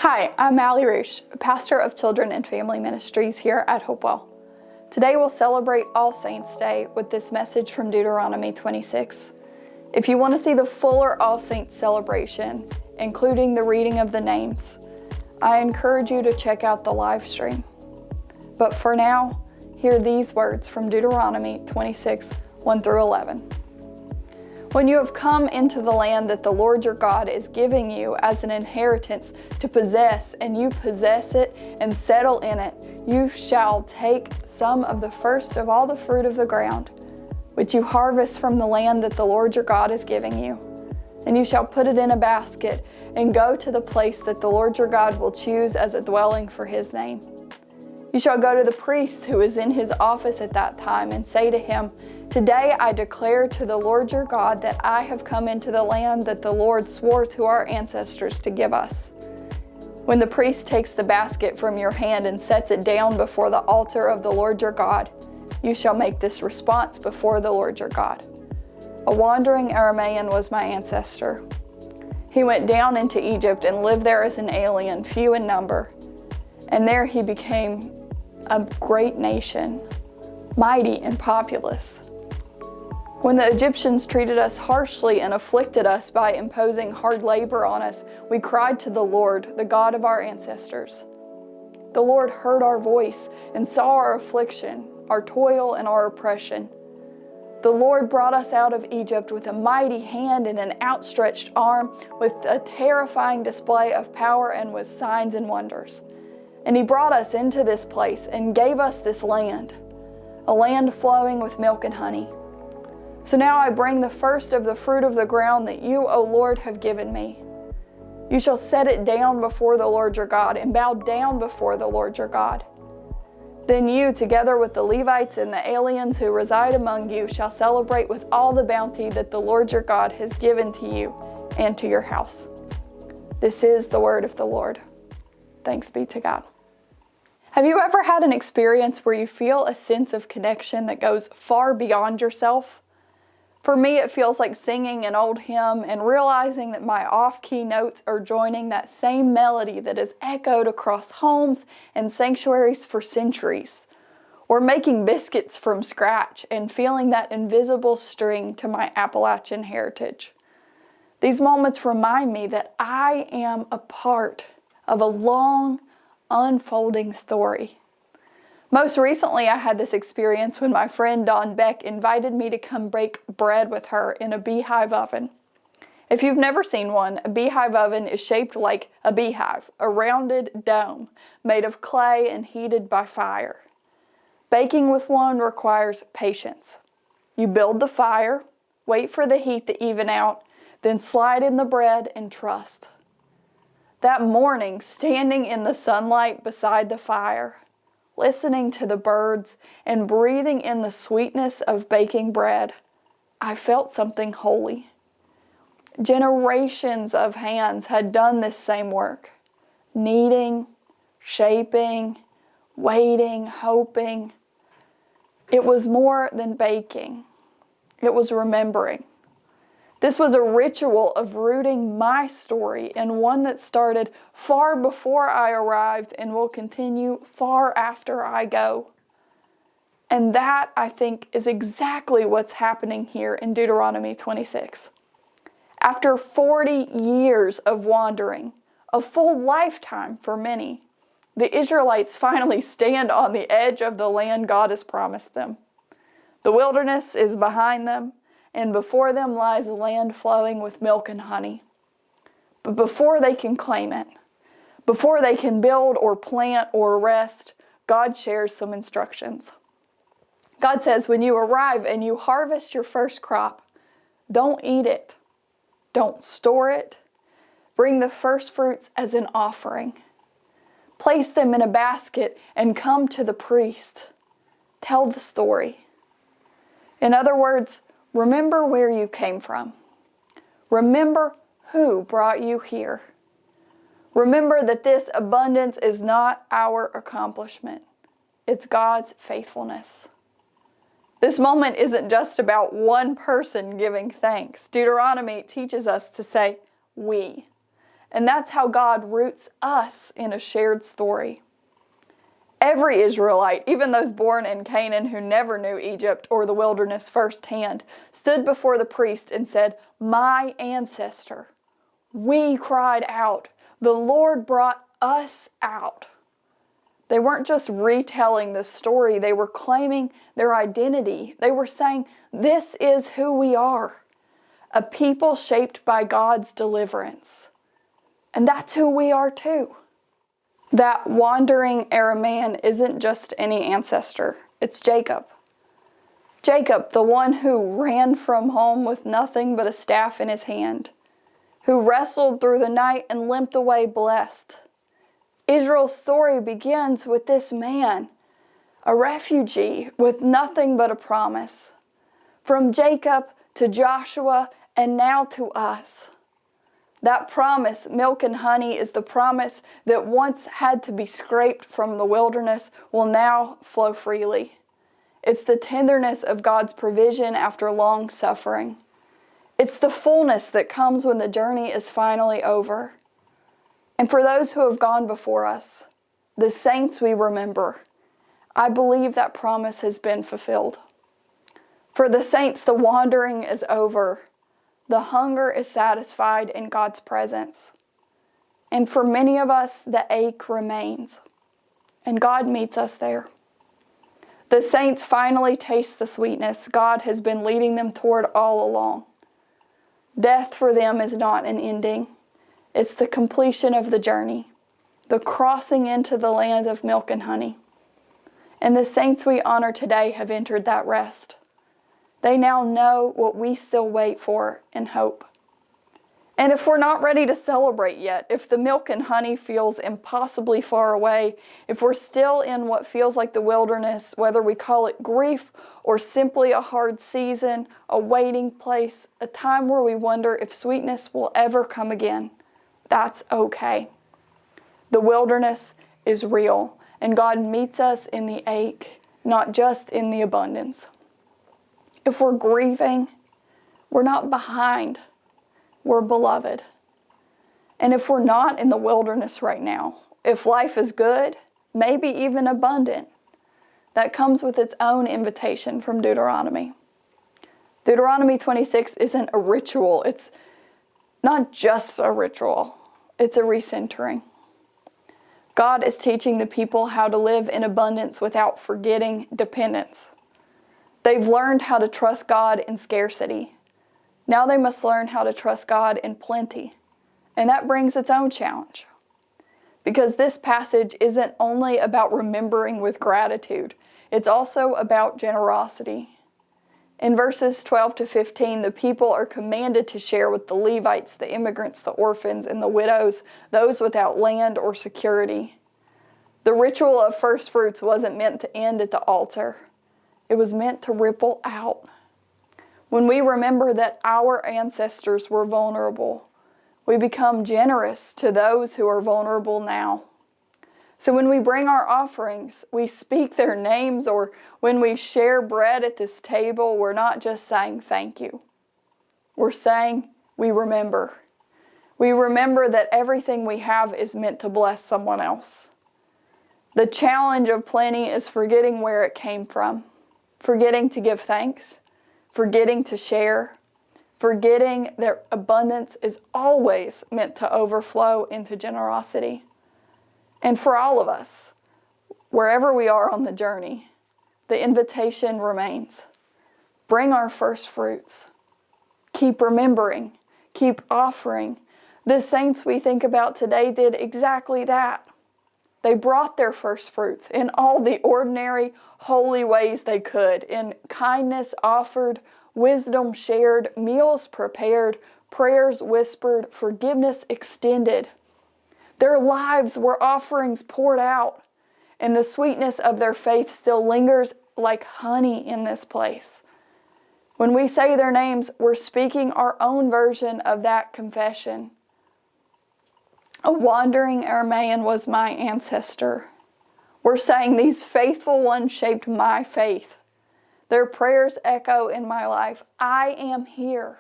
Hi, I'm Allie Roosh, pastor of Children and Family Ministries here at Hopewell. Today we'll celebrate All Saints' Day with this message from Deuteronomy 26. If you want to see the fuller All Saints celebration, including the reading of the names, I encourage you to check out the live stream. But for now, hear these words from Deuteronomy 26, 1 through 11. When you have come into the land that the Lord your God is giving you as an inheritance to possess, and you possess it and settle in it, you shall take some of the first of all the fruit of the ground, which you harvest from the land that the Lord your God is giving you. And you shall put it in a basket and go to the place that the Lord your God will choose as a dwelling for his name. You shall go to the priest who is in his office at that time and say to him, Today I declare to the Lord your God that I have come into the land that the Lord swore to our ancestors to give us. When the priest takes the basket from your hand and sets it down before the altar of the Lord your God, you shall make this response before the Lord your God. A wandering Aramaean was my ancestor. He went down into Egypt and lived there as an alien, few in number. And there he became a great nation, mighty and populous. When the Egyptians treated us harshly and afflicted us by imposing hard labor on us, we cried to the Lord, the God of our ancestors. The Lord heard our voice and saw our affliction, our toil and our oppression. The Lord brought us out of Egypt with a mighty hand and an outstretched arm, with a terrifying display of power and with signs and wonders. And he brought us into this place and gave us this land, a land flowing with milk and honey. So now I bring the first of the fruit of the ground that you, O Lord, have given me. You shall set it down before the Lord your God and bow down before the Lord your God. Then you, together with the Levites and the aliens who reside among you, shall celebrate with all the bounty that the Lord your God has given to you and to your house. This is the word of the Lord. Thanks be to God. Have you ever had an experience where you feel a sense of connection that goes far beyond yourself? For me, it feels like singing an old hymn and realizing that my off-key notes are joining that same melody that has echoed across homes and sanctuaries for centuries. Or making biscuits from scratch and feeling that invisible string to my Appalachian heritage. These moments remind me that I am a part of a long, unfolding story. Most recently, I had this experience when my friend Dawn Beck invited me to come bake bread with her in a beehive oven. If you've never seen one, a beehive oven is shaped like a beehive, a rounded dome made of clay and heated by fire. Baking with one requires patience. You build the fire, wait for the heat to even out, then slide in the bread and trust. That morning, standing in the sunlight beside the fire, listening to the birds and breathing in the sweetness of baking bread, I felt something holy. Generations of hands had done this same work, kneading, shaping, waiting, hoping. It was more than baking. It was remembering. This was a ritual of rooting my story in one that started far before I arrived and will continue far after I go. And that, I think, is exactly what's happening here in Deuteronomy 26. After 40 years of wandering, a full lifetime for many, the Israelites finally stand on the edge of the land God has promised them. The wilderness is behind them, and before them lies a land flowing with milk and honey. But before they can claim it, before they can build or plant or rest, God shares some instructions. God says, when you arrive and you harvest your first crop, don't eat it. Don't store it. Bring the first fruits as an offering. Place them in a basket and come to the priest. Tell the story. In other words, remember where you came from. Remember who brought you here. Remember that this abundance is not our accomplishment. It's God's faithfulness. This moment isn't just about one person giving thanks. Deuteronomy teaches us to say, we. And that's how God roots us in a shared story. Every Israelite, even those born in Canaan who never knew Egypt or the wilderness firsthand, stood before the priest and said, "My ancestor, we cried out. The Lord brought us out." They weren't just retelling the story, they were claiming their identity. They were saying, "This is who we are, a people shaped by God's deliverance." And that's who we are too. That wandering Aramean isn't just any ancestor, it's Jacob. Jacob, the one who ran from home with nothing but a staff in his hand, who wrestled through the night and limped away blessed. Israel's story begins with this man, a refugee with nothing but a promise. From Jacob to Joshua and now to us. That promise, milk and honey, is the promise that once had to be scraped from the wilderness will now flow freely. It's the tenderness of God's provision after long suffering. It's the fullness that comes when the journey is finally over. And for those who have gone before us, the saints we remember, I believe that promise has been fulfilled. For the saints, the wandering is over. The hunger is satisfied in God's presence. And for many of us, the ache remains. And God meets us there. The saints finally taste the sweetness God has been leading them toward all along. Death for them is not an ending. It's the completion of the journey, the crossing into the land of milk and honey. And the saints we honor today have entered that rest. They now know what we still wait for and hope. And if we're not ready to celebrate yet, if the milk and honey feels impossibly far away, if we're still in what feels like the wilderness, whether we call it grief or simply a hard season, a waiting place, a time where we wonder if sweetness will ever come again, that's okay. The wilderness is real, and God meets us in the ache, not just in the abundance. If we're grieving, we're not behind, we're beloved. And if we're not in the wilderness right now, if life is good, maybe even abundant, that comes with its own invitation from Deuteronomy. Deuteronomy 26 isn't a ritual, it's not just a ritual, it's a recentering. God is teaching the people how to live in abundance without forgetting dependence. They've learned how to trust God in scarcity. Now they must learn how to trust God in plenty. And that brings its own challenge. Because this passage isn't only about remembering with gratitude, it's also about generosity. In verses 12 to 15, the people are commanded to share with the Levites, the immigrants, the orphans, and the widows, those without land or security. The ritual of first fruits wasn't meant to end at the altar. It was meant to ripple out. When we remember that our ancestors were vulnerable, we become generous to those who are vulnerable now. So when we bring our offerings, we speak their names, or when we share bread at this table, we're not just saying thank you. We're saying we remember. We remember that everything we have is meant to bless someone else. The challenge of plenty is forgetting where it came from. Forgetting to give thanks, forgetting to share, forgetting that abundance is always meant to overflow into generosity. And for all of us, wherever we are on the journey, the invitation remains. Bring our first fruits. Keep remembering, keep offering. The saints we think about today did exactly that. They brought their first fruits in all the ordinary, holy ways they could, in kindness offered, wisdom shared, meals prepared, prayers whispered, forgiveness extended. Their lives were offerings poured out, and the sweetness of their faith still lingers like honey in this place. When we say their names, we're speaking our own version of that confession. A wandering Aramean was my ancestor. We're saying these faithful ones shaped my faith. Their prayers echo in my life. I am here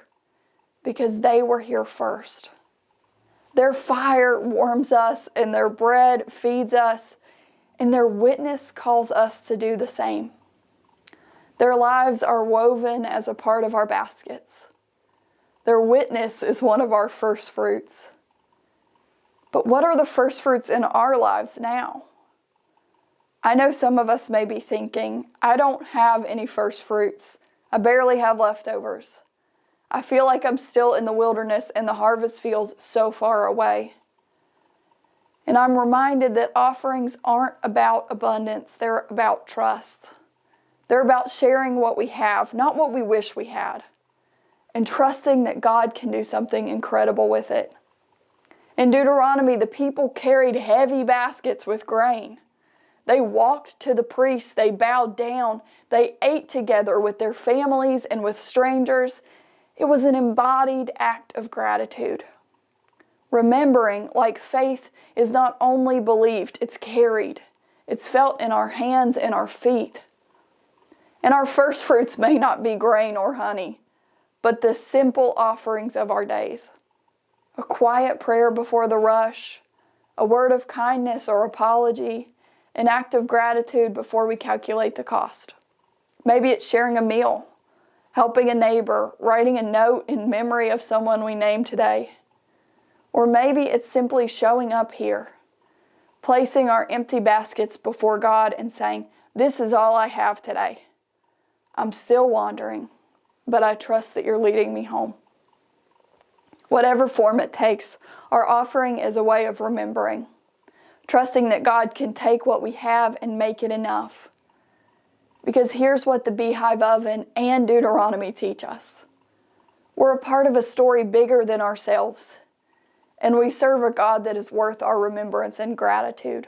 because they were here first. Their fire warms us, and their bread feeds us, and their witness calls us to do the same. Their lives are woven as a part of our baskets. Their witness is one of our first fruits. But what are the first fruits in our lives now? I know some of us may be thinking, I don't have any first fruits. I barely have leftovers. I feel like I'm still in the wilderness and the harvest feels so far away. And I'm reminded that offerings aren't about abundance, they're about trust. They're about sharing what we have, not what we wish we had, and trusting that God can do something incredible with it. In Deuteronomy, the people carried heavy baskets with grain. They walked to the priests, they bowed down, they ate together with their families and with strangers. It was an embodied act of gratitude. Remembering, like faith, is not only believed, it's carried. It's felt in our hands and our feet. And our first fruits may not be grain or honey, but the simple offerings of our days. A quiet prayer before the rush, a word of kindness or apology, an act of gratitude before we calculate the cost. Maybe it's sharing a meal, helping a neighbor, writing a note in memory of someone we named today. Or maybe it's simply showing up here, placing our empty baskets before God and saying, "This is all I have today. I'm still wandering, but I trust that you're leading me home." Whatever form it takes, our offering is a way of remembering, trusting that God can take what we have and make it enough. Because here's what the Beehive Oven and Deuteronomy teach us. We're a part of a story bigger than ourselves, and we serve a God that is worth our remembrance and gratitude.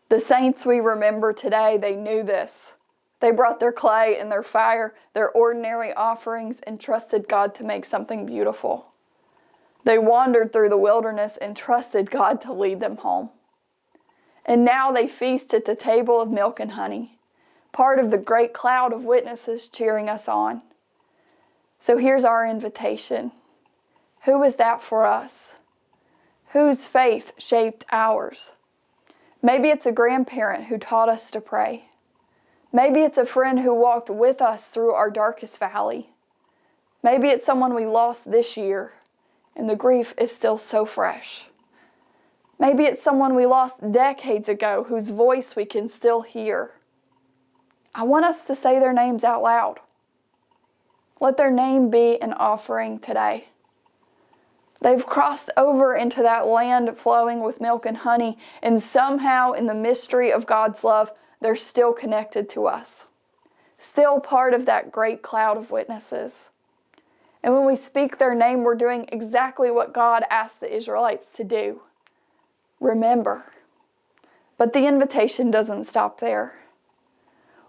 The saints we remember today, they knew this. They brought their clay and their fire, their ordinary offerings, and trusted God to make something beautiful. They wandered through the wilderness and trusted God to lead them home. And now they feast at the table of milk and honey, part of the great cloud of witnesses cheering us on. So here's our invitation. Who is that for us? Whose faith shaped ours? Maybe it's a grandparent who taught us to pray. Maybe it's a friend who walked with us through our darkest valley. Maybe it's someone we lost this year, and the grief is still so fresh. Maybe it's someone we lost decades ago whose voice we can still hear. I want us to say their names out loud. Let their name be an offering today. They've crossed over into that land flowing with milk and honey, and somehow in the mystery of God's love, they're still connected to us, still part of that great cloud of witnesses. And when we speak their name, we're doing exactly what God asked the Israelites to do. Remember. But the invitation doesn't stop there.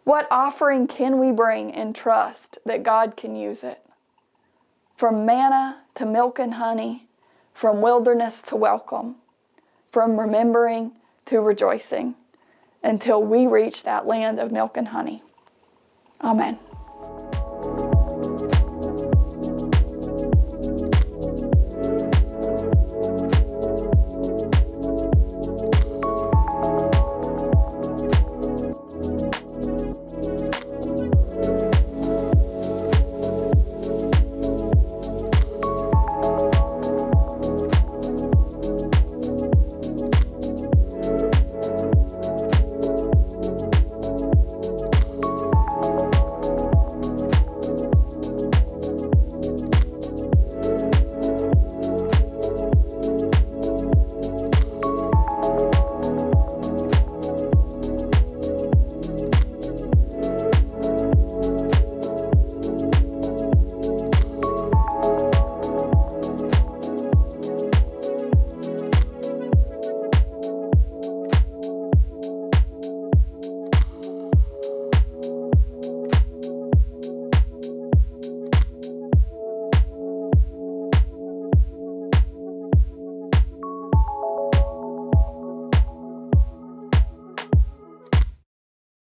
What offering can we bring and trust that God can use it? From manna to milk and honey, from wilderness to welcome, from remembering to rejoicing, until we reach that land of milk and honey. Amen.